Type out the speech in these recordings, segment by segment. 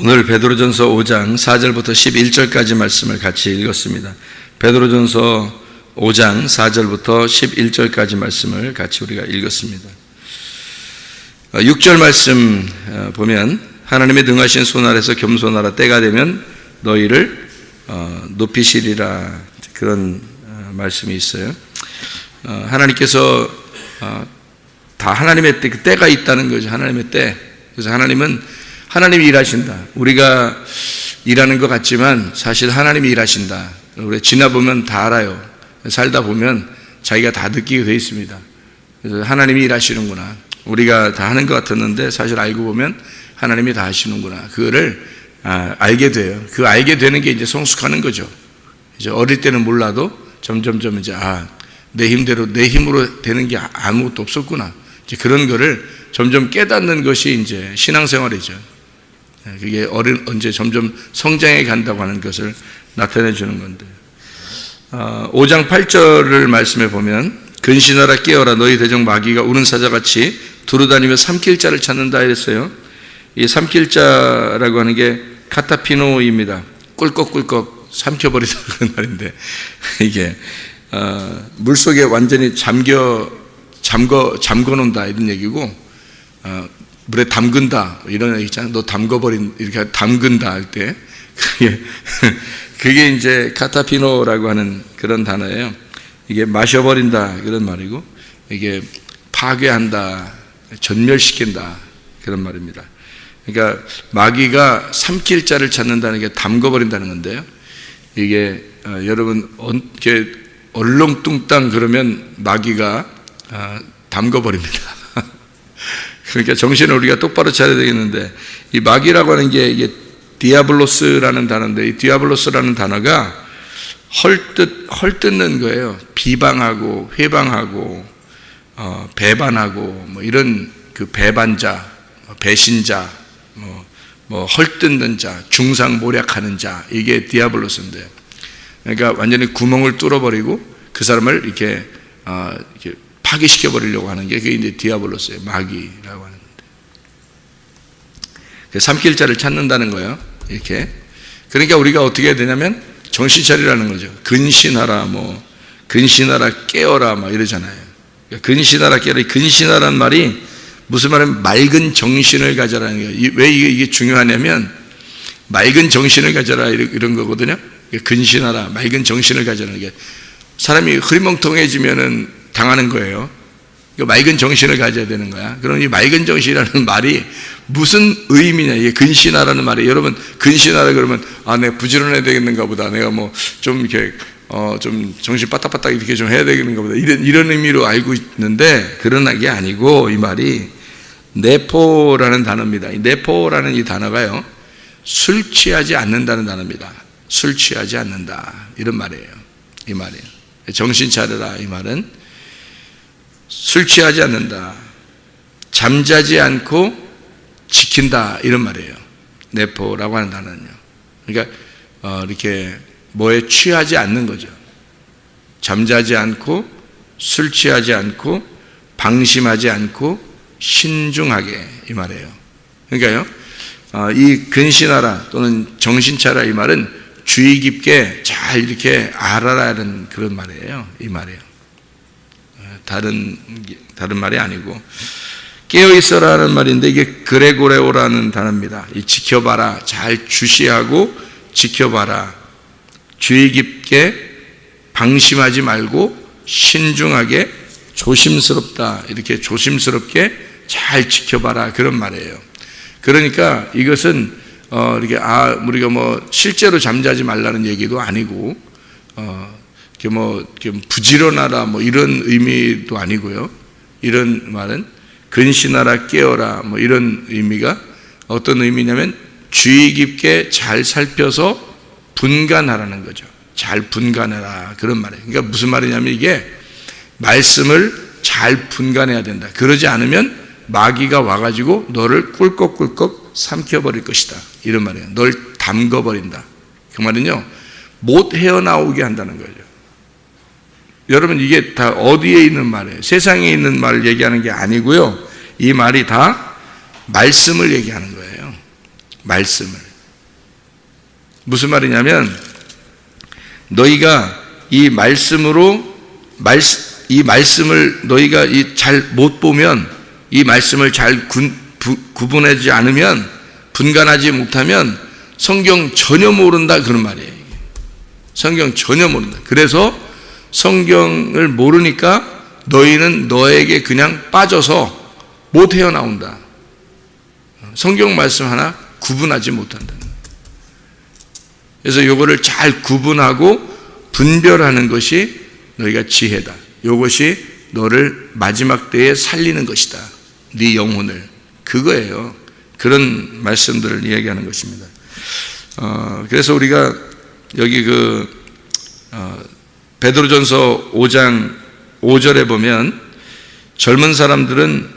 오늘 베드로전서 5장 4절부터 11절까지 말씀을 같이 읽었습니다. 베드로전서 5장 4절부터 11절까지 말씀을 같이 우리가 읽었습니다. 6절 말씀 보면 하나님의 능하신 손 아래서 겸손하라, 때가 되면 너희를 높이시리라, 그런 말씀이 있어요. 하나님께서 다 하나님의 때가 있다는 거죠. 하나님의 때. 그래서 하나님이 일하신다. 우리가 일하는 것 같지만 사실 하나님이 일하신다. 우리 지나보면 다 알아요. 살다 보면 자기가 다 느끼게 되어 있습니다. 그래서 하나님이 일하시는구나. 우리가 다 하는 것 같았는데 사실 알고 보면 하나님이 다 하시는구나. 그거를 알게 돼요. 그 알게 되는 게 이제 성숙하는 거죠. 이제 어릴 때는 몰라도 점점점 이제 내 힘으로 되는 게 아무것도 없었구나. 이제 그런 거를 점점 깨닫는 것이 이제 신앙생활이죠. 그게 언제 점점 성장해 간다고 하는 것을 나타내 주는 건데, 5장 8절을 말씀해 보면 근신하라, 깨어라, 너희 대적 마귀가 우는 사자같이 두루다니며 삼킬 자를 찾는다 이랬어요. 이 삼킬 자라고 하는 게 카타피노입니다. 꿀꺽꿀꺽 삼켜버리다 그런 말인데, 이게 물속에 완전히 잠궈 놓는다 이런 얘기고, 물에 담근다 이런 얘기 있잖아요. 너 담궈버린, 이렇게 담근다 할 때 그게 이제 카타피노라고 하는 그런 단어예요. 이게 마셔버린다 그런 말이고, 이게 파괴한다, 전멸시킨다 그런 말입니다. 그러니까 마귀가 삼킬 자를 찾는다는 게 담궈버린다는 건데요. 이게 여러분 이렇게 얼렁뚱땅 그러면 마귀가 담궈버립니다. 그러니까 정신을 우리가 똑바로 차려야 되겠는데, 이 마귀라고 하는 게 이게 디아블로스라는 단어인데, 이 디아블로스라는 단어가 헐뜯는 거예요. 비방하고 회방하고 배반하고 뭐 이런 그 배반자, 배신자, 뭐 헐뜯는 자, 중상모략하는 자, 이게 디아블로스인데, 그러니까 완전히 구멍을 뚫어버리고 그 사람을 이렇게 파괴시켜 버리려고 하는 게 그게 이제 디아블로스예요. 마귀라고 하는 건데, 삼킬 자를 찾는다는 거예요. 이렇게. 그러니까 우리가 어떻게 해야 되냐면 정신 차리라는 거죠. 근신하라, 근신하라, 깨어라, 이러잖아요. 그러니까 근신하라, 깨어라. 근신하라는 말이 무슨 말이냐면 맑은 정신을 가져라는 거예요. 왜 이게 중요하냐면 맑은 정신을 가져라 이런 거거든요. 근신하라, 맑은 정신을 가져라는 게, 사람이 흐리멍텅해지면은 당하는 거예요. 맑은 정신을 가져야 되는 거야. 그럼 이 맑은 정신이라는 말이 무슨 의미냐, 이게 근신하라는 말이, 여러분 근신하라 그러면 내가 부지런해야 되겠는가 보다, 내가 좀 이렇게 좀 정신 빠딱빠딱 이렇게 좀 해야 되겠는가 보다, 이런 의미로 알고 있는데, 그런 게 아니고 이 말이 네포라는 단어입니다. 이 네포라는 이 단어가요, 술 취하지 않는다는 단어입니다. 술 취하지 않는다 이런 말이에요. 이 말이에요. 정신 차려라 이 말은 술 취하지 않는다, 잠자지 않고 지킨다 이런 말이에요. 네포라고 하는 단어는요. 그러니까 이렇게 뭐에 취하지 않는 거죠. 잠자지 않고, 술 취하지 않고, 방심하지 않고, 신중하게 이 말이에요. 그러니까요, 이 근신하라 또는 정신 차려라 이 말은 주의 깊게 잘 이렇게 알아라는 그런 말이에요. 이 말이에요. 다른 말이 아니고, 깨어 있어라는 말인데 이게 그레고레오라는 단어입니다. 이 지켜봐라, 잘 주시하고 지켜봐라, 주의 깊게, 방심하지 말고 신중하게, 조심스럽다, 이렇게 조심스럽게 잘 지켜봐라 그런 말이에요. 그러니까 이것은 이렇게 우리가 실제로 잠자지 말라는 얘기도 아니고, 부지런하라 이런 의미도 아니고요. 이런 말은 근신하라, 깨어라 이런 의미가 어떤 의미냐면 주의 깊게 잘 살펴서 분간하라는 거죠. 잘 분간해라 그런 말이에요. 그러니까 무슨 말이냐면 이게 말씀을 잘 분간해야 된다. 그러지 않으면 마귀가 와가지고 너를 꿀꺽꿀꺽 삼켜버릴 것이다 이런 말이에요. 널 담궈버린다. 그 말은요, 못 헤어나오게 한다는 거죠. 여러분 이게 다 어디에 있는 말이에요? 세상에 있는 말을 얘기하는 게 아니고요, 이 말이 다 말씀을 얘기하는 거예요. 말씀을. 무슨 말이냐면 너희가 이 말씀으로 이 말씀을 너희가 잘 못 보면, 이 말씀을 잘 구분하지 않으면, 분간하지 못하면 성경 전혀 모른다, 그런 말이에요. 성경 전혀 모른다. 그래서 성경을 모르니까 너희는 너에게 그냥 빠져서 못 헤어나온다. 성경 말씀 하나 구분하지 못한다. 그래서 요거를 잘 구분하고 분별하는 것이 너희가 지혜다. 요것이 너를 마지막 때에 살리는 것이다. 네 영혼을. 그거예요. 그런 말씀들을 이야기하는 것입니다. 그래서 우리가 여기 베드로전서 5장 5절에 보면 젊은 사람들은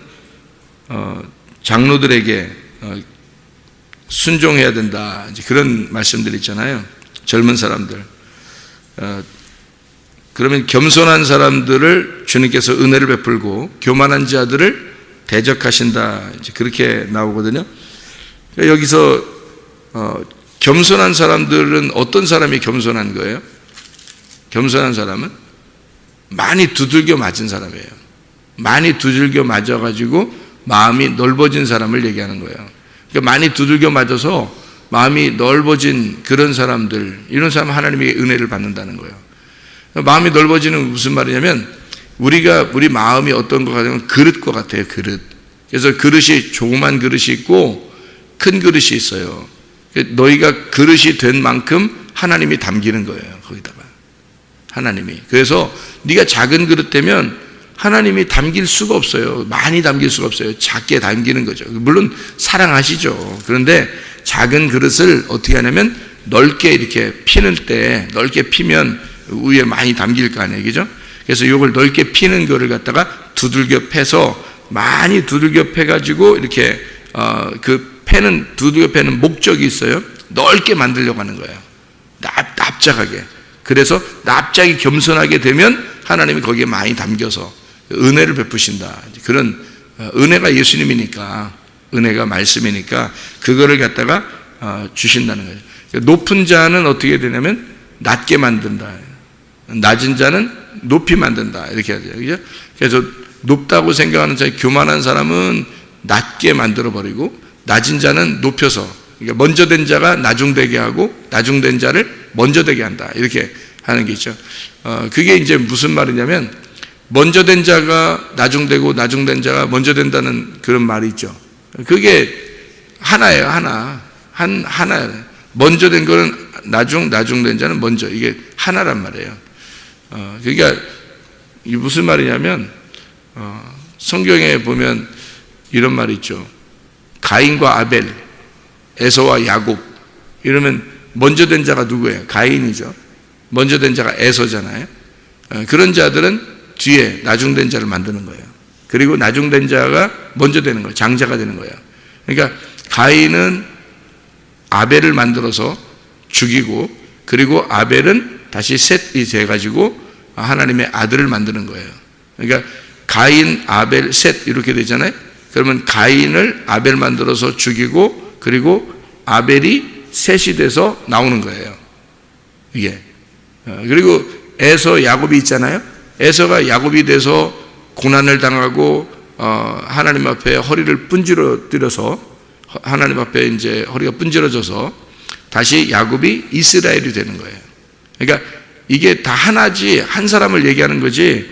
장로들에게 순종해야 된다, 이제 그런 말씀들 있잖아요. 젊은 사람들. 그러면 겸손한 사람들을 주님께서 은혜를 베풀고 교만한 자들을 대적하신다, 이제 그렇게 나오거든요. 여기서 겸손한 사람들은 어떤 사람이 겸손한 거예요? 겸손한 사람은 많이 두들겨 맞은 사람이에요. 많이 두들겨 맞아가지고 마음이 넓어진 사람을 얘기하는 거예요. 그러니까 많이 두들겨 맞아서 마음이 넓어진 그런 사람들, 이런 사람 하나님의 은혜를 받는다는 거예요. 마음이 넓어지는 무슨 말이냐면 우리 마음이 어떤 것 같으면 그릇과 같아요. 그릇. 그래서 그릇이 조그만 그릇이 있고 큰 그릇이 있어요. 너희가 그릇이 된 만큼 하나님이 담기는 거예요. 거기다가 하나님이. 그래서 네가 작은 그릇 되면 하나님이 담길 수가 없어요. 많이 담길 수가 없어요. 작게 담기는 거죠. 물론 사랑하시죠. 그런데 작은 그릇을 어떻게 하냐면 넓게 이렇게 피는 때, 넓게 피면 위에 많이 담길 거 아니에요. 그죠? 그래서 이걸 넓게 피는 거를 갖다가 두들겨 패서 많이 두들겨 패가지고 이렇게 두들겨 패는 목적이 있어요. 넓게 만들려고 하는 거예요. 납작하게. 그래서 납작이 겸손하게 되면 하나님이 거기에 많이 담겨서 은혜를 베푸신다. 그런 은혜가 예수님이니까, 은혜가 말씀이니까 그거를 갖다가 주신다는 거예요. 높은 자는 어떻게 되냐면 낮게 만든다. 낮은 자는 높이 만든다. 이렇게 하죠. 그죠? 그래서 높다고 생각하는 자, 교만한 사람은 낮게 만들어버리고 낮은 자는 높여서, 그러니까 먼저 된 자가 나중되게 하고 나중된 자를 먼저 되게 한다. 이렇게 하는 게 있죠. 그게 이제 무슨 말이냐면 먼저 된 자가 나중되고 나중된 자가 먼저 된다는 그런 말이 있죠. 그게 하나예요. 하나예요. 먼저 된 거는 나중된 자는 먼저. 이게 하나란 말이에요. 그러니까 이게 무슨 말이냐면 성경에 보면 이런 말이 있죠. 가인과 아벨, 에서와 야곱. 이러면 먼저 된 자가 누구예요? 가인이죠. 먼저 된 자가 에서잖아요. 그런 자들은 뒤에 나중된 자를 만드는 거예요. 그리고 나중된 자가 먼저 되는 거예요. 장자가 되는 거예요. 그러니까 가인은 아벨을 만들어서 죽이고, 그리고 아벨은 다시 셋이 돼가지고 하나님의 아들을 만드는 거예요. 그러니까 가인, 아벨, 셋 이렇게 되잖아요. 그러면 가인을 아벨 만들어서 죽이고, 그리고 아벨이 셋이 돼서 나오는 거예요. 이게. 그리고 에서, 야곱이 있잖아요. 에서가 야곱이 돼서 고난을 당하고 하나님 앞에 허리를 분지러뜨려서, 하나님 앞에 이제 허리가 분지러져서 다시 야곱이 이스라엘이 되는 거예요. 그러니까 이게 다 하나지, 한 사람을 얘기하는 거지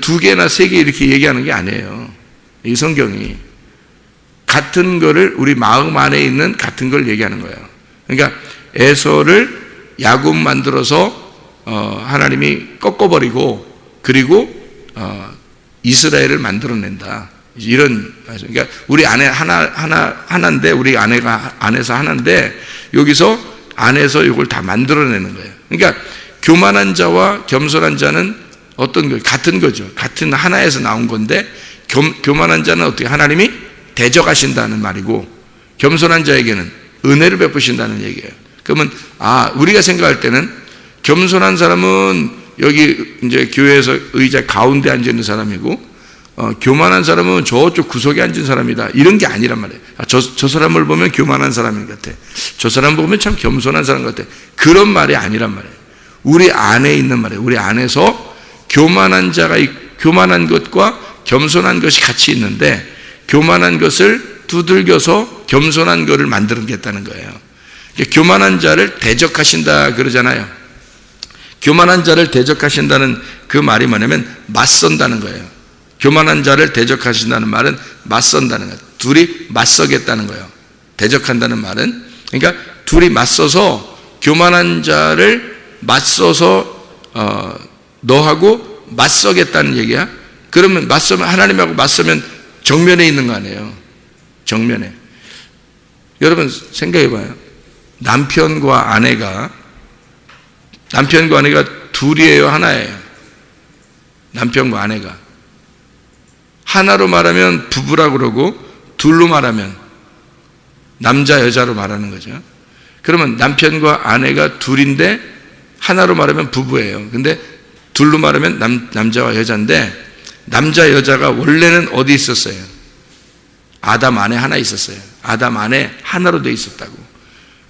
두 개나 세 개 이렇게 얘기하는 게 아니에요. 이 성경이 같은 거를, 우리 마음 안에 있는 같은 걸 얘기하는 거예요. 그러니까 에서를 야곱 만들어서 하나님이 꺾어버리고, 그리고 이스라엘을 만들어낸다. 이런 말씀. 그러니까 우리 안에 하나인데, 우리 안에서 하나인데, 여기서 안에서 이걸 다 만들어내는 거예요. 그러니까 교만한 자와 겸손한 자는 어떤 거, 같은 거죠. 같은 하나에서 나온 건데, 교만한 자는 어떻게 하나님이 대적하신다는 말이고, 겸손한 자에게는 은혜를 베푸신다는 얘기예요. 그러면 우리가 생각할 때는 겸손한 사람은 여기 이제 교회에서 의자 가운데 앉아 있는 사람이고, 교만한 사람은 저쪽 구석에 앉은 사람이다, 이런 게 아니란 말이에요. 저 사람을 보면 교만한 사람인 것 같아. 저 사람 보면 참 겸손한 사람 같아. 그런 말이 아니란 말이에요. 우리 안에 있는 말이에요. 우리 안에서 교만한 것과 겸손한 것이 같이 있는데, 교만한 것을 두들겨서 겸손한 것을 만들겠다는 거예요. 교만한 자를 대적하신다 그러잖아요. 교만한 자를 대적하신다는 그 말이 뭐냐면 맞선다는 거예요. 교만한 자를 대적하신다는 말은 맞선다는 거예요. 둘이 맞서겠다는 거예요. 대적한다는 말은, 그러니까 둘이 맞서서 교만한 자를 맞서서 너하고 맞서겠다는 얘기야. 그러면 맞서면, 하나님하고 맞서면 정면에 있는 거 아니에요. 정면에. 여러분 생각해 봐요. 남편과 아내가 둘이에요, 하나예요? 남편과 아내가 하나로 말하면 부부라 그러고, 둘로 말하면 남자 여자로 말하는 거죠. 그러면 남편과 아내가 둘인데 하나로 말하면 부부예요. 근데 둘로 말하면 남자와 여자인데, 남자 여자가 원래는 어디 있었어요? 아담 안에 하나 있었어요. 아담 안에 하나로 돼 있었다고.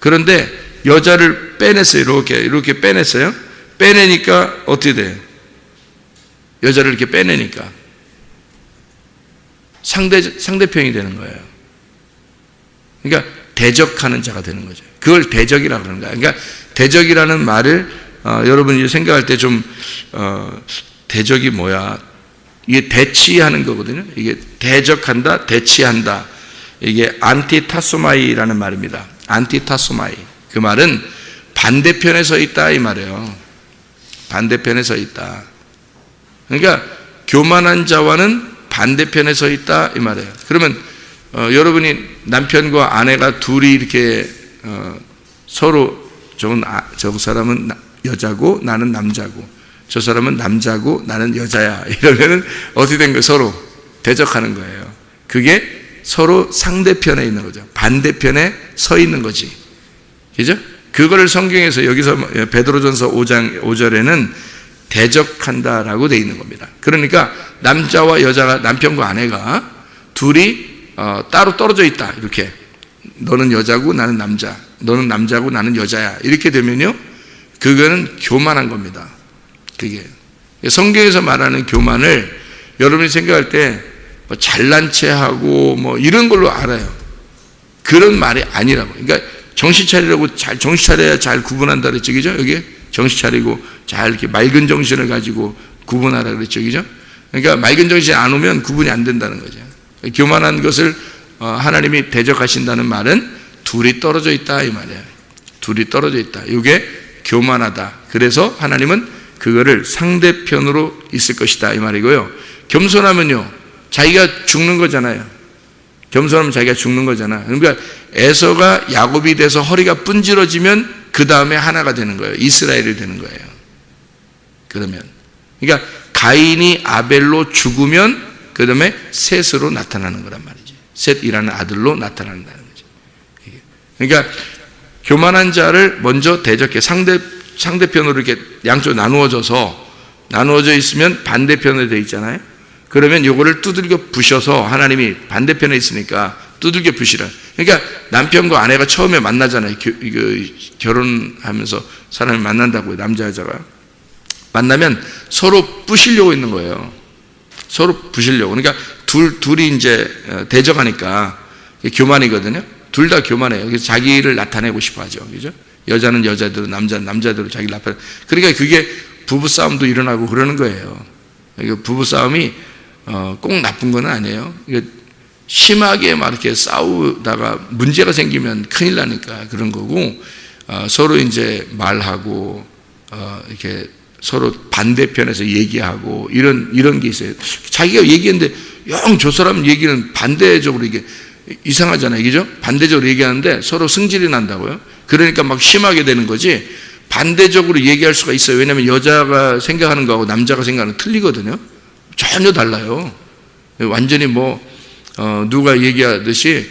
그런데 여자를 빼냈어요. 이렇게 빼냈어요. 빼내니까 어떻게 돼요? 여자를 이렇게 빼내니까 상대편이 되는 거예요. 그러니까 대적하는 자가 되는 거죠. 그걸 대적이라고 그러는 거예요. 그러니까 대적이라는 말을 여러분이 생각할 때 좀 대적이 뭐야? 이게 대치하는 거거든요. 이게 대적한다, 대치한다. 이게 안티타소마이라는 말입니다. 안티타소마이. 그 말은 반대편에 서 있다 이 말이에요. 반대편에 서 있다. 그러니까 교만한 자와는 반대편에 서 있다 이 말이에요. 그러면 여러분이 남편과 아내가 둘이 이렇게 서로 저 사람은 여자고 나는 남자고, 저 사람은 남자고 나는 여자야, 이러면은 어떻게 된 거예요? 서로 대적하는 거예요. 그게 서로 상대편에 있는 거죠. 반대편에 서 있는 거지. 그죠? 그거를 성경에서 여기서 베드로전서 5장 5절에는 대적한다라고 되어 있는 겁니다. 그러니까 남자와 여자가, 남편과 아내가 둘이 따로 떨어져 있다. 이렇게 너는 여자고 나는 남자, 너는 남자고 나는 여자야, 이렇게 되면요, 그거는 교만한 겁니다. 그게 성경에서 말하는 교만을 여러분이 생각할 때 뭐 잘난 체하고 뭐 이런 걸로 알아요. 그런 말이 아니라고. 그러니까 정신 차리라고, 정신 차려야 잘 구분한다 그랬죠, 그죠? 여기 정신 차리고 잘 이렇게 맑은 정신을 가지고 구분하라 그랬죠, 그죠? 그러니까 맑은 정신이 안 오면 구분이 안 된다는 거죠. 교만한 것을 하나님이 대적하신다는 말은 둘이 떨어져 있다 이 말이에요. 둘이 떨어져 있다. 이게 교만하다. 그래서 하나님은 그거를 상대편으로 있을 것이다 이 말이고요. 겸손하면요, 자기가 죽는 거잖아요. 겸손하면 자기가 죽는 거잖아. 그러니까 에서가 야곱이 돼서 허리가 분지러지면 그 다음에 하나가 되는 거예요. 이스라엘이 되는 거예요. 그러면, 그러니까 가인이 아벨로 죽으면 그 다음에 셋으로 나타나는 거란 말이지. 셋이라는 아들로 나타난다는 거죠. 그러니까 교만한 자를 먼저 대적해. 상대편으로 이렇게 양쪽 나누어져 있으면 반대편으로 되어 있잖아요. 그러면 요거를 두들겨 부셔서, 하나님이 반대편에 있으니까 두들겨 부시라. 그러니까 남편과 아내가 처음에 만나잖아요. 결혼하면서 사람이 만난다고요. 남자 여자가 만나면 서로 부시려고 있는 거예요. 서로 부시려고. 그러니까 둘이 이제 대적하니까 교만이거든요. 둘 다 교만해요. 그래서 자기를 나타내고 싶어 하죠. 그죠? 여자는 여자대로, 남자는 남자대로 자기를 나타내. 그러니까 그게 부부싸움도 일어나고 그러는 거예요. 부부싸움이 꼭 나쁜 건 아니에요. 심하게 막 이렇게 싸우다가 문제가 생기면 큰일 나니까 그런 거고, 서로 이제 말하고, 이렇게 서로 반대편에서 얘기하고, 이런 게 있어요. 자기가 얘기했는데, 저 사람 얘기는 반대적으로 이게 이상하잖아요. 그죠? 반대적으로 얘기하는데 서로 승질이 난다고요. 그러니까 막 심하게 되는 거지, 반대적으로 얘기할 수가 있어요. 왜냐하면 여자가 생각하는 거하고 남자가 생각하는 거 틀리거든요. 전혀 달라요. 완전히 누가 얘기하듯이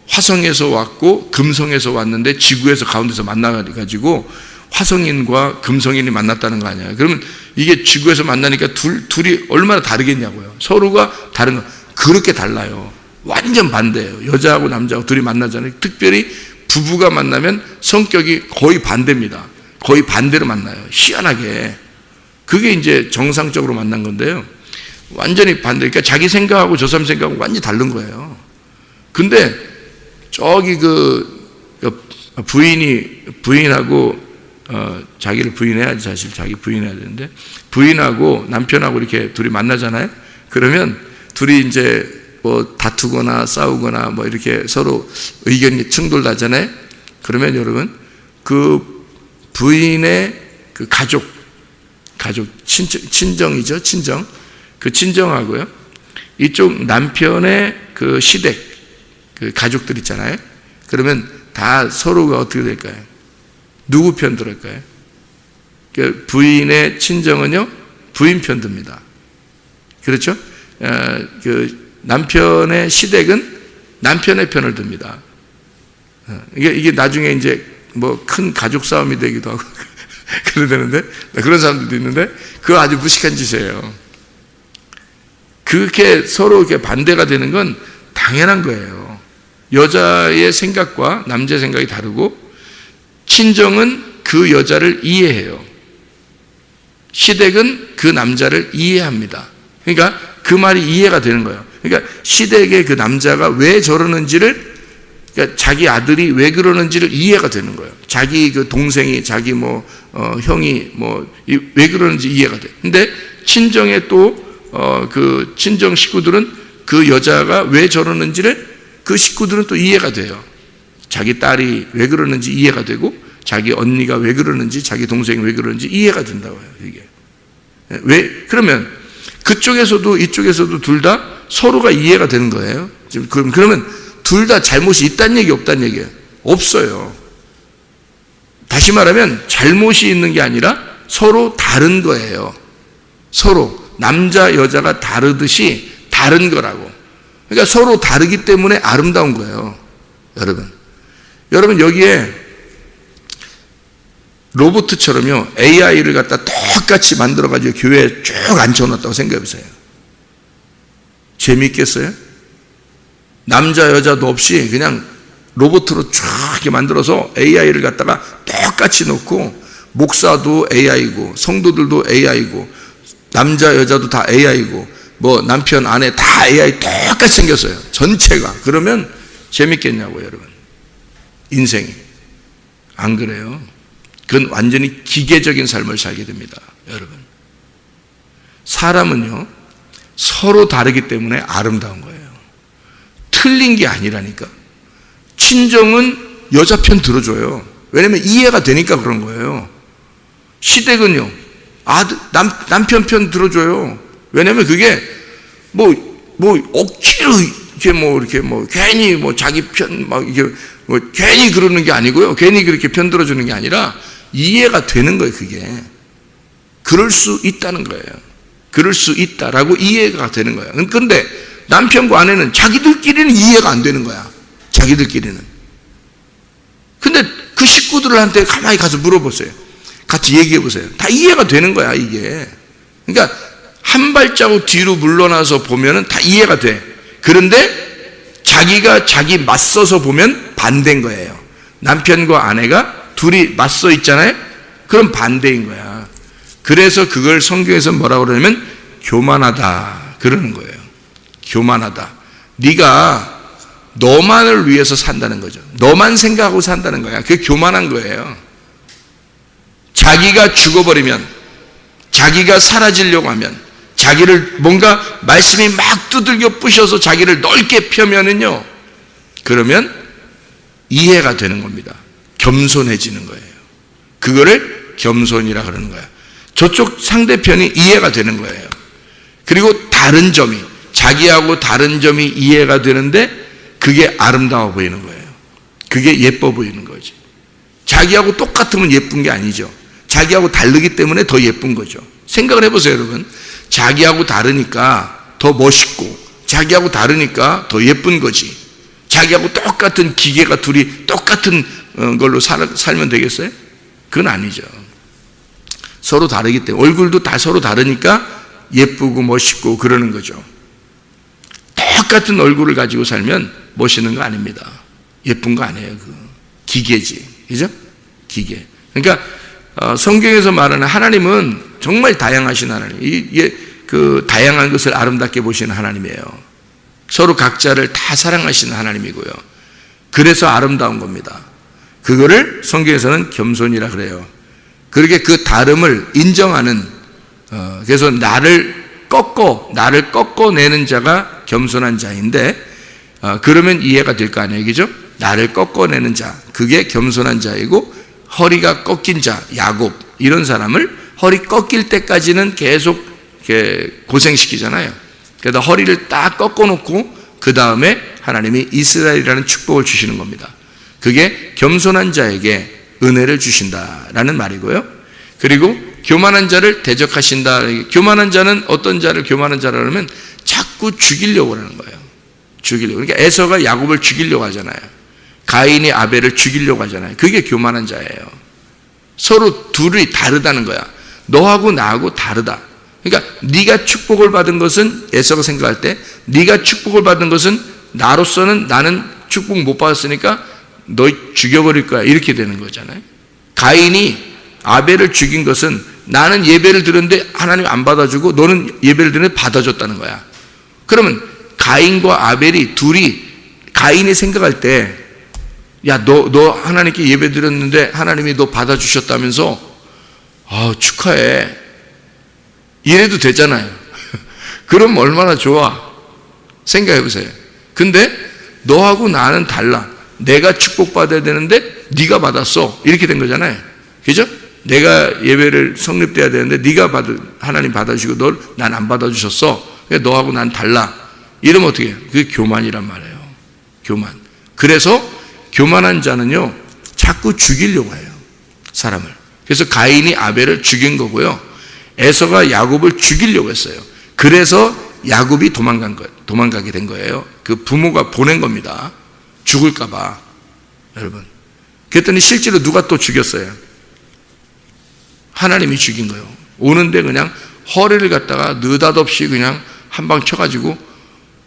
화성에서 왔고 금성에서 왔는데 지구에서 가운데서 만나가지고 화성인과 금성인이 만났다는 거 아니에요. 그러면 이게 지구에서 만나니까 둘이 얼마나 다르겠냐고요. 서로가 다른 거. 그렇게 달라요. 완전 반대예요. 여자하고 남자하고 둘이 만나잖아요. 특별히 부부가 만나면 성격이 거의 반대입니다. 거의 반대로 만나요. 희한하게. 그게 이제 정상적으로 만난 건데요. 완전히 반대. 그러니까 자기 생각하고 저 사람 생각하고 완전히 다른 거예요. 근데 저기 부인하고 자기를 부인해야지, 사실 자기 부인해야 되는데, 부인하고 남편하고 이렇게 둘이 만나잖아요. 그러면 둘이 이제 뭐 다투거나 싸우거나 뭐 이렇게 서로 의견이 충돌나잖아요. 그러면 여러분, 그 부인의 그 가족 친정이죠, 친정. 그 친정하고요, 이쪽 남편의 그 시댁, 그 가족들 있잖아요. 그러면 다 서로가 어떻게 될까요? 누구 편 들을까요? 그 부인의 친정은요, 부인 편 듭니다. 그렇죠? 그 남편의 시댁은 남편의 편을 듭니다. 이게 나중에 이제 뭐 큰 가족 싸움이 되기도 하고 그래야 되는데, 그런 사람들도 있는데, 그거 아주 무식한 짓이에요. 그렇게 서로 이렇게 반대가 되는 건 당연한 거예요. 여자의 생각과 남자의 생각이 다르고, 친정은 그 여자를 이해해요. 시댁은 그 남자를 이해합니다. 그러니까 그 말이 이해가 되는 거예요. 그러니까 시댁의 그 남자가 왜 저러는지를, 그러니까 자기 아들이 왜 그러는지를 이해가 되는 거예요. 자기 그 동생이, 자기 형이 왜 그러는지 이해가 돼. 근데 친정에 또 그 친정 식구들은 그 여자가 왜 저러는지를 그 식구들은 또 이해가 돼요. 자기 딸이 왜 그러는지 이해가 되고, 자기 언니가 왜 그러는지, 자기 동생이 왜 그러는지 이해가 된다고요. 이게 왜 그러면 그쪽에서도 이쪽에서도 둘 다 서로가 이해가 되는 거예요. 지금 그러면 둘 다 잘못이 있다는 얘기, 없다는 얘기예요? 없어요. 다시 말하면 잘못이 있는 게 아니라 서로 다른 거예요. 서로 남자 여자가 다르듯이 다른 거라고. 그러니까 서로 다르기 때문에 아름다운 거예요. 여러분 여기에 로봇처럼요, AI를 갖다 똑같이 만들어가지고 교회에 쭉 앉혀놨다고 생각해보세요. 재미있겠어요? 남자 여자도 없이 그냥 로봇으로 쭉 이렇게 만들어서 AI를 갖다가 똑같이 놓고, 목사도 AI고 성도들도 AI고 남자 여자도 다 AI고 뭐 남편 아내 다 AI 똑같이 생겼어요, 전체가. 그러면 재밌겠냐고요, 여러분. 인생이 안 그래요. 그건 완전히 기계적인 삶을 살게 됩니다, 여러분. 사람은요, 서로 다르기 때문에 아름다운 거예요. 틀린 게 아니라니까. 친정은 여자 편 들어줘요. 왜냐면 이해가 되니까 그런 거예요. 시댁은요, 남편 편 들어줘요. 왜냐면 그게 억지로 이렇게 괜히 자기 편 괜히 그러는 게 아니고요. 괜히 그렇게 편 들어주는 게 아니라 이해가 되는 거예요, 그게. 그럴 수 있다는 거예요. 그럴 수 있다라고 이해가 되는 거예요. 그런데 남편과 아내는 자기들끼리는 이해가 안 되는 거야. 자기들끼리는. 근데 그 식구들한테 가만히 가서 물어보세요. 같이 얘기해 보세요. 다 이해가 되는 거야, 이게. 그러니까 한 발자국 뒤로 물러나서 보면은 다 이해가 돼. 그런데 자기가 자기 맞서서 보면 반대인 거예요. 남편과 아내가 둘이 맞서 있잖아요. 그럼 반대인 거야. 그래서 그걸 성경에서 뭐라고 그러냐면 교만하다 그러는 거예요. 교만하다. 네가 너만을 위해서 산다는 거죠. 너만 생각하고 산다는 거야. 그게 교만한 거예요. 자기가 죽어버리면, 자기가 사라지려고 하면, 자기를 뭔가 말씀이 막 두들겨 부셔서 자기를 넓게 펴면은요, 그러면 이해가 되는 겁니다. 겸손해지는 거예요. 그거를 겸손이라 그러는 거야. 저쪽 상대편이 이해가 되는 거예요. 그리고 다른 점이, 자기하고 다른 점이 이해가 되는데 그게 아름다워 보이는 거예요. 그게 예뻐 보이는 거지. 자기하고 똑같으면 예쁜 게 아니죠. 자기하고 다르기 때문에 더 예쁜 거죠. 생각을 해보세요, 여러분. 자기하고 다르니까 더 멋있고, 자기하고 다르니까 더 예쁜 거지. 자기하고 똑같은 기계가 둘이 똑같은 걸로 살면 되겠어요? 그건 아니죠. 서로 다르기 때문에, 얼굴도 다 서로 다르니까 예쁘고 멋있고 그러는 거죠. 똑같은 얼굴을 가지고 살면 멋있는 거 아닙니다. 예쁜 거 아니에요. 그 기계지, 그죠? 기계. 그러니까 성경에서 말하는 하나님은 정말 다양하신 하나님. 이게 그 다양한 것을 아름답게 보시는 하나님이에요. 서로 각자를 다 사랑하시는 하나님이고요. 그래서 아름다운 겁니다. 그거를 성경에서는 겸손이라 그래요. 그렇게 그 다름을 인정하는, 그래서 나를 꺾어내는 자가 겸손한 자인데, 그러면 이해가 될 거 아니에요, 그죠? 나를 꺾어내는 자, 그게 겸손한 자이고, 허리가 꺾인 자, 야곱, 이런 사람을 허리 꺾일 때까지는 계속 이렇게 고생시키잖아요. 그래서 허리를 딱 꺾어놓고 그 다음에 하나님이 이스라엘이라는 축복을 주시는 겁니다. 그게 겸손한 자에게 은혜를 주신다라는 말이고요. 그리고 교만한 자를 대적하신다. 교만한 자는 어떤 자를 교만한 자라 그러면 자꾸 죽이려고 하는 거예요. 죽이려고. 그러니까 에서가 야곱을 죽이려고 하잖아요. 가인이 아벨을 죽이려고 하잖아요. 그게 교만한 자예요. 서로 둘이 다르다는 거야. 너하고 나하고 다르다. 그러니까 네가 축복을 받은 것은, 에서가 생각할 때 네가 축복을 받은 것은 나로서는 나는 축복 못 받았으니까 너 죽여버릴 거야, 이렇게 되는 거잖아요. 가인이 아벨을 죽인 것은 나는 예배를 드렸는데 하나님 안 받아주고 너는 예배를 드렸는데 받아줬다는 거야. 그러면 가인과 아벨이 둘이, 가인이 생각할 때 야, 너 하나님께 예배 드렸는데 하나님이 너 받아주셨다면서 축하해, 이래도 되잖아요. 그럼 얼마나 좋아, 생각해 보세요. 근데 너하고 나는 달라. 내가 축복받아야 되는데 네가 받았어, 이렇게 된 거잖아요. 그죠? 내가 예배를 성립돼야 되는데 하나님 받아주시고 난 안 받아주셨어. 그러니까 너하고 난 달라. 이러면 어떻게 해요? 그게 교만이란 말이에요. 교만. 그래서 교만한 자는요, 자꾸 죽이려고 해요, 사람을. 그래서 가인이 아벨을 죽인 거고요, 에서가 야곱을 죽이려고 했어요. 그래서 야곱이 도망가게 된 거예요. 그 부모가 보낸 겁니다. 죽을까봐. 여러분, 그랬더니 실제로 누가 또 죽였어요? 하나님이 죽인 거예요. 오는데 그냥 허리를 갖다가 느닷없이 그냥 한 방 쳐가지고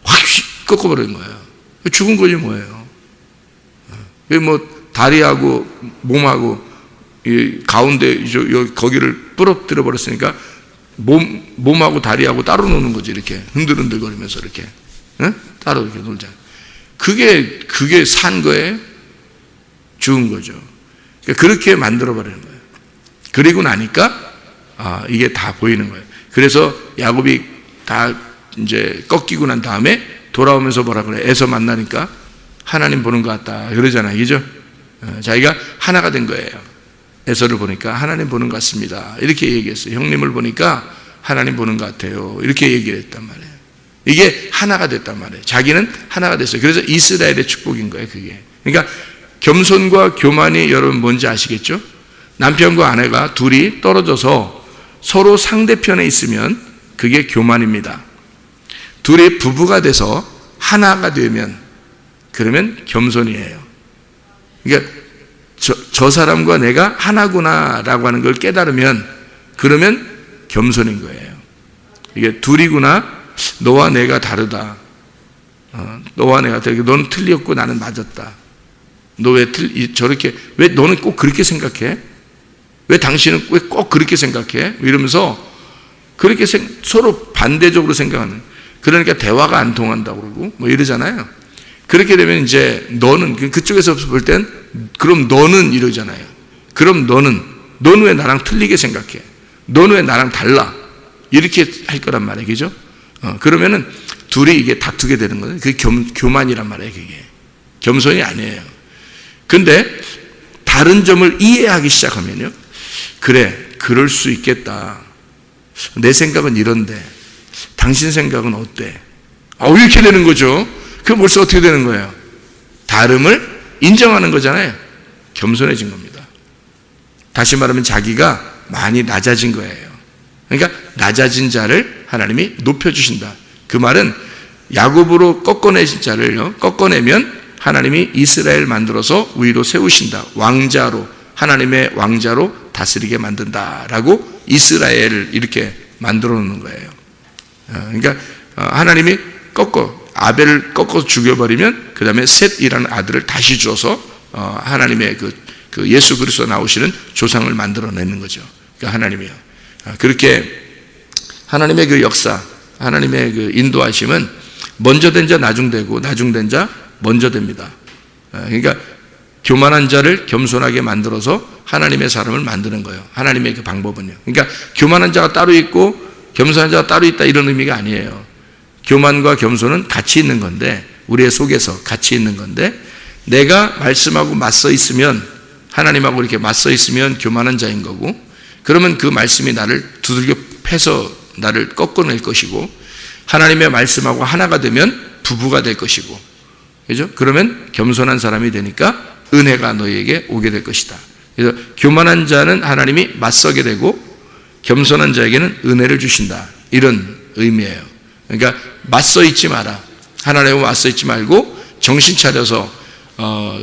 확 꺾어버린 거예요. 죽은 거지 뭐예요. 뭐 다리하고 몸하고 이 가운데 거기를 부러뜨려 버렸으니까 몸하고 다리하고 따로 노는 거지. 이렇게 흔들흔들거리면서 이렇게, 따로 이렇게 놀자. 그게 산 거예요? 죽은 거죠. 그러니까 그렇게 만들어 버리는 거예요. 그리고 나니까 이게 다 보이는 거예요. 그래서 야곱이 다 이제 꺾이고 난 다음에 돌아오면서 뭐라 그래? 에서 만나니까 하나님 보는 것 같다 그러잖아요, 그죠? 자기가 하나가 된 거예요. 에서를 보니까 하나님 보는 것 같습니다, 이렇게 얘기했어요. 형님을 보니까 하나님 보는 것 같아요, 이렇게 얘기를 했단 말이에요. 이게 하나가 됐단 말이에요. 자기는 하나가 됐어요. 그래서 이스라엘의 축복인 거예요, 그게. 그러니까 겸손과 교만이 여러분 뭔지 아시겠죠? 남편과 아내가 둘이 떨어져서 서로 상대편에 있으면 그게 교만입니다. 둘이 부부가 돼서 하나가 되면 그러면 겸손이에요. 그러니까 저 사람과 내가 하나구나라고 하는 걸 깨달으면 그러면 겸손인 거예요. 이게 둘이구나, 너와 내가 다르다. 너와 내가 다르다. 너는 틀렸고 나는 맞았다. 너 왜 저렇게, 왜 너는 꼭 그렇게 생각해? 왜 당신은 왜 꼭 그렇게 생각해? 이러면서 그렇게 서로 반대적으로 생각하는. 그러니까 대화가 안 통한다고 그러고 뭐 이러잖아요. 그렇게 되면 이제 너는, 그쪽에서 볼 땐 그럼 너는 이러잖아요. 그럼 너는 왜 나랑 틀리게 생각해? 너는 왜 나랑 달라? 이렇게 할 거란 말이에요, 그죠? 그러면은 둘이 이게 다투게 되는 거예요. 그게 교만이란 말이에요, 그게. 겸손이 아니에요. 근데 다른 점을 이해하기 시작하면요, 그래, 그럴 수 있겠다. 내 생각은 이런데 당신 생각은 어때? 이렇게 되는 거죠. 그럼 벌써 어떻게 되는 거예요? 다름을 인정하는 거잖아요. 겸손해진 겁니다. 다시 말하면 자기가 많이 낮아진 거예요. 그러니까 낮아진 자를 하나님이 높여주신다. 그 말은 야곱으로 꺾어내신 자를요, 꺾어내면 하나님이 이스라엘 만들어서 위로 세우신다. 왕자로, 하나님의 왕자로 다스리게 만든다라고 이스라엘을 이렇게 만들어 놓는 거예요. 그러니까 하나님이 아벨을 꺾어서 죽여버리면 그 다음에 셋이라는 아들을 다시 줘서 하나님의 그 예수 그리스도 나오시는 조상을 만들어내는 거죠. 그러니까 하나님이요. 그렇게 하나님의 그 역사, 하나님의 그 인도하심은 먼저 된 자 나중되고 나중된 자 먼저 됩니다. 그러니까 교만한 자를 겸손하게 만들어서 하나님의 사람을 만드는 거예요. 하나님의 그 방법은요. 그러니까 교만한 자가 따로 있고 겸손한 자가 따로 있다 이런 의미가 아니에요. 교만과 겸손은 같이 있는 건데, 우리의 속에서 같이 있는 건데, 내가 말씀하고 맞서 있으면, 하나님하고 이렇게 맞서 있으면 교만한 자인 거고, 그러면 그 말씀이 나를 두들겨 패서 나를 꺾어낼 것이고, 하나님의 말씀하고 하나가 되면 부부가 될 것이고, 그죠? 그러면 겸손한 사람이 되니까 은혜가 너희에게 오게 될 것이다. 그래서 교만한 자는 하나님이 맞서게 되고, 겸손한 자에게는 은혜를 주신다. 이런 의미예요. 그러니까 맞서 있지 마라. 하나님하고 맞서 있지 말고 정신 차려서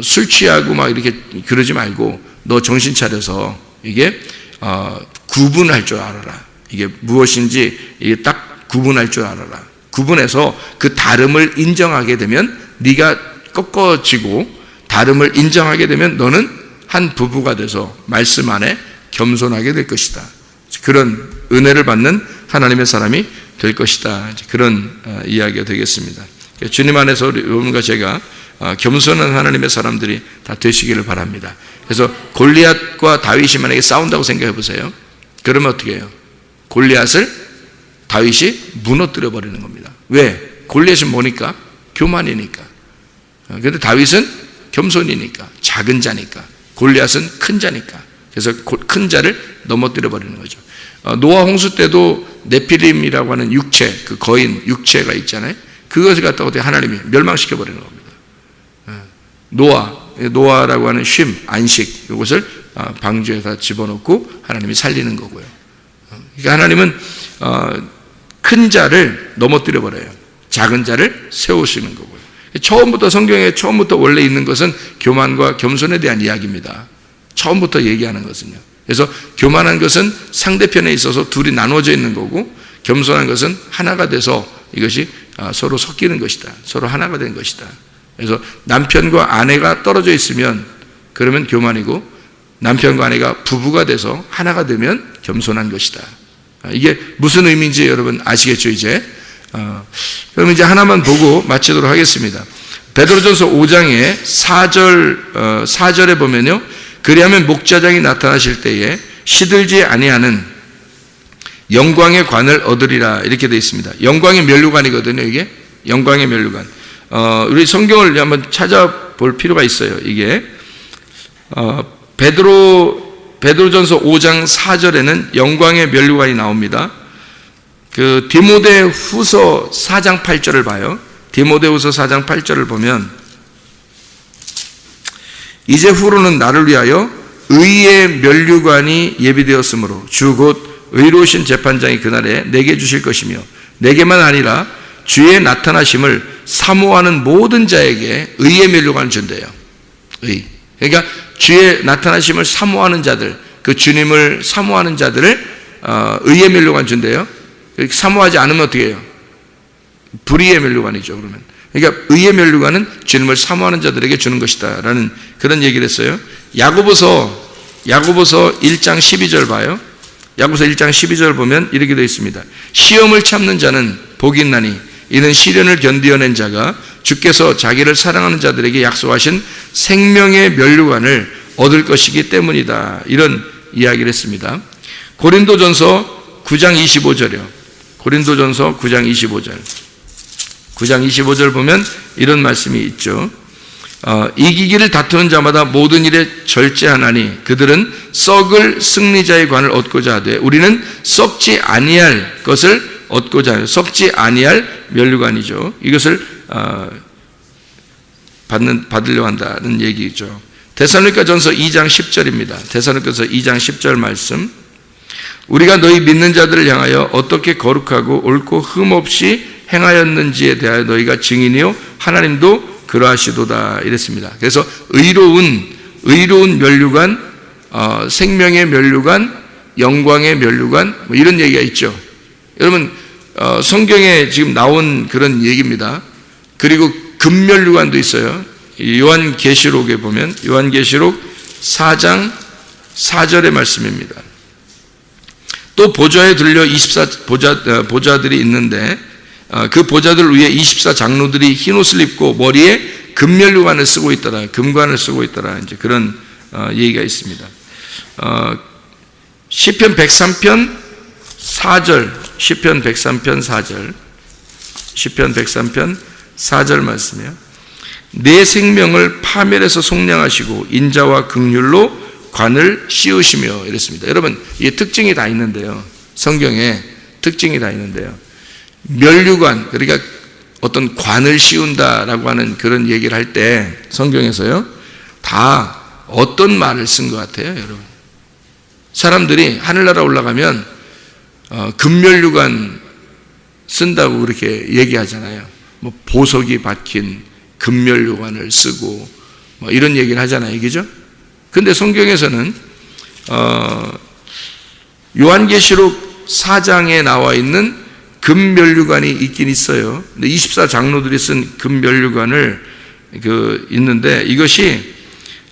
술 취하고 막 이렇게 그러지 말고 너 정신 차려서 이게 구분할 줄 알아라. 이게 무엇인지 이게 딱 구분할 줄 알아라. 구분해서 그 다름을 인정하게 되면 네가 꺾어지고 다름을 인정하게 되면 너는 한 부부가 돼서 말씀 안에 겸손하게 될 것이다. 그런 은혜를 받는 하나님의 사람이 될 것이다. 그런 이야기가 되겠습니다. 주님 안에서 여러분과 제가 겸손한 하나님의 사람들이 다 되시기를 바랍니다. 그래서 골리앗과 다윗이 만약에 싸운다고 생각해 보세요. 그러면 어떻게 해요? 골리앗을 다윗이 무너뜨려 버리는 겁니다. 왜? 골리앗은 뭐니까? 교만이니까. 그런데 다윗은 겸손이니까, 작은 자니까. 골리앗은 큰 자니까. 그래서 큰 자를 넘어뜨려 버리는 거죠. 노아 홍수 때도 네피림이라고 하는 육체, 그 거인 육체가 있잖아요. 그것을 갖다가 어떻게 하나님이 멸망시켜 버리는 겁니다. 노아라고 하는 쉼, 안식, 이것을 방주에다 집어넣고 하나님이 살리는 거고요. 그러니까 하나님은 큰 자를 넘어뜨려 버려요. 작은 자를 세우시는 거고요. 처음부터 성경에 처음부터 원래 있는 것은 교만과 겸손에 대한 이야기입니다. 처음부터 얘기하는 것은요. 그래서 교만한 것은 상대편에 있어서 둘이 나눠져 있는 거고, 겸손한 것은 하나가 돼서 이것이 서로 섞이는 것이다. 서로 하나가 된 것이다. 그래서 남편과 아내가 떨어져 있으면 그러면 교만이고, 남편과 아내가 부부가 돼서 하나가 되면 겸손한 것이다. 이게 무슨 의미인지 여러분 아시겠죠, 이제? 그럼 이제 하나만 보고 마치도록 하겠습니다. 베드로전서 5장의 4절에 보면요. 그리하면 목자장이 나타나실 때에 시들지 아니하는 영광의 관을 얻으리라 이렇게 되어 있습니다. 영광의 면류관이거든요, 이게. 영광의 면류관. 우리 성경을 한번 찾아볼 필요가 있어요, 이게. 베드로전서 5장 4절에는 영광의 면류관이 나옵니다. 그 디모데후서 4장 8절을 봐요. 디모데후서 4장 8절을 보면 이제 후로는 나를 위하여 의의 면류관이 예비되었으므로 주 곧 의로우신 재판장이 그날에 내게 주실 것이며 내게만 아니라 주의 나타나심을 사모하는 모든 자에게 의의 면류관을 준대요. 의. 그러니까 주의 나타나심을 사모하는 자들, 그 주님을 사모하는 자들을 의의 면류관 준대요. 사모하지 않으면 어떻게 해요? 불의의 면류관이죠, 그러면. 그러니까 의의 면류관은 주님을 사모하는 자들에게 주는 것이다 라는 그런 얘기를 했어요. 야고보서 1장 12절 봐요. 야고보서 1장 12절 보면 이렇게 되어 있습니다. 시험을 참는 자는 복이 있나니 이는 시련을 견디어낸 자가 주께서 자기를 사랑하는 자들에게 약속하신 생명의 면류관을 얻을 것이기 때문이다. 이런 이야기를 했습니다. 고린도전서 9장 25절이요. 고린도전서 9장 25절. 9장 25절 보면 이런 말씀이 있죠. 이기기를 다투는 자마다 모든 일에 절제하나니 그들은 썩을 승리자의 관을 얻고자 하되 우리는 썩지 아니할 것을 얻고자 하여 썩지 아니할 면류관이죠. 이것을 받으려 한다는 얘기죠. 데살로니가전서 2장 10절입니다. 데살로니가전서 2장 10절 말씀. 우리가 너희 믿는 자들을 향하여 어떻게 거룩하고 옳고 흠없이 행하였는지에 대하여 너희가 증인이요 하나님도 그러하시도다 이랬습니다. 그래서 의로운 면류관, 생명의 면류관, 영광의 면류관 뭐 이런 얘기가 있죠. 여러분 성경에 지금 나온 그런 얘기입니다. 그리고 금면류관도 있어요. 요한계시록에 보면 요한계시록 4장 4절의 말씀입니다. 또 보좌에 들려 24 보좌들이 있는데 그 보좌들 위에 24 장로들이 흰옷을 입고 머리에 금면류관을 쓰고 있더라. 금관을 쓰고 있더라. 이제 그런 얘기가 있습니다. 시편 103편 4절, 시편 103편 4절, 시편 103편 4절 말씀이요. 내 생명을 파멸해서 속량하시고 인자와 긍휼로 관을 씌우시며 이랬습니다. 여러분, 이게 특징이 다 있는데요. 성경에 특징이 다 있는데요. 면류관, 그러니까 어떤 관을 씌운다라고 하는 그런 얘기를 할 때 성경에서요, 다 어떤 말을 쓴 것 같아요, 여러분? 사람들이 하늘나라 올라가면 금면류관 쓴다고 그렇게 얘기하잖아요. 뭐 보석이 박힌 금면류관을 쓰고 뭐 이런 얘기를 하잖아요, 그죠? 근데 성경에서는 요한계시록 4장에 나와 있는 금면류관이 있긴 있어요. 근데 24 장로들이 쓴 금면류관을 있는데 이것이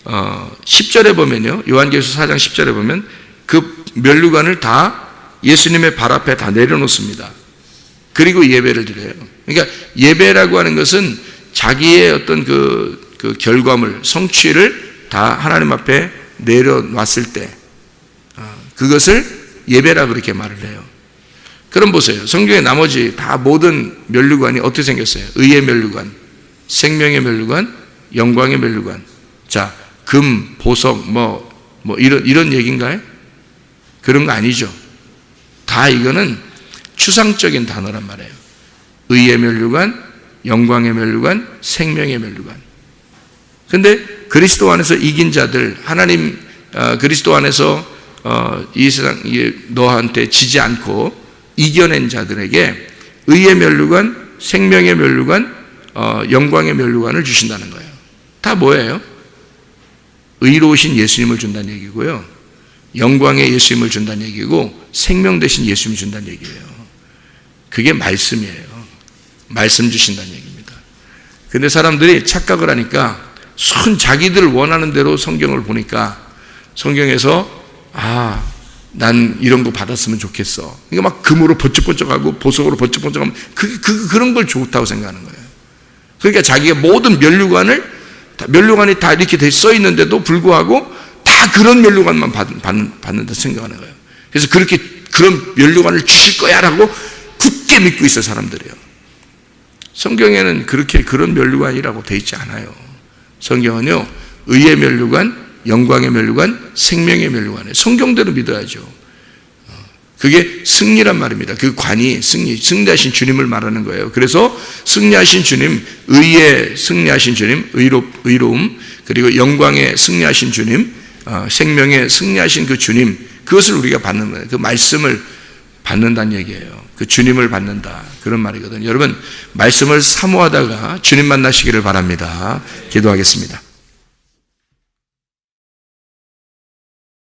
10절에 보면요, 요한계시록 4장 10절에 보면 그 면류관을 다 예수님의 발 앞에 다 내려놓습니다. 그리고 예배를 드려요. 그러니까 예배라고 하는 것은 자기의 어떤 그 결과물, 성취를 다 하나님 앞에 내려놨을 때 그것을 예배라 그렇게 말을 해요. 그럼 보세요. 성경의 나머지 다 모든 면류관이 어떻게 생겼어요? 의의 면류관, 생명의 면류관, 영광의 면류관. 자, 금, 보석, 뭐 이런 얘기인가요? 그런 거 아니죠. 다 이거는 추상적인 단어란 말이에요. 의의 면류관, 영광의 면류관, 생명의 면류관. 근데 그리스도 안에서 이긴 자들, 하나님 그리스도 안에서 이 세상 너한테 지지 않고 이겨낸 자들에게 의의 면류관, 생명의 면류관, 영광의 면류관을 주신다는 거예요. 다 뭐예요? 의로우신 예수님을 준다는 얘기고요, 영광의 예수님을 준다는 얘기고, 생명 대신 예수님을 준다는 얘기예요. 그게 말씀이에요. 말씀 주신다는 얘기입니다. 근데 사람들이 착각을 하니까 자기들 원하는 대로 성경을 보니까 성경에서 난 이런 거 받았으면 좋겠어. 이거 막 금으로 번쩍번쩍하고 보석으로 번쩍번쩍하면 그런 걸 좋다고 생각하는 거예요. 그러니까 자기가 모든 면류관이 다 이렇게 써 있는데도 불구하고 다 그런 면류관만 받는다 생각하는 거예요. 그래서 그런 면류관을 주실 거야라고 굳게 믿고 있어요, 사람들이요. 성경에는 그런 면류관이라고 돼 있지 않아요. 성경은요, 의의 면류관, 영광의 면류관, 생명의 면류관이에요. 성경대로 믿어야죠. 그게 승리란 말입니다. 그 관이 승리하신 주님을 말하는 거예요. 그래서 승리하신 주님, 의의 승리하신 주님, 의로움, 그리고 영광의 승리하신 주님, 생명의 승리하신 그 주님, 그것을 우리가 받는 거예요. 그 말씀을 받는다는 얘기예요. 그 주님을 받는다, 그런 말이거든요. 여러분, 말씀을 사모하다가 주님 만나시기를 바랍니다. 기도하겠습니다.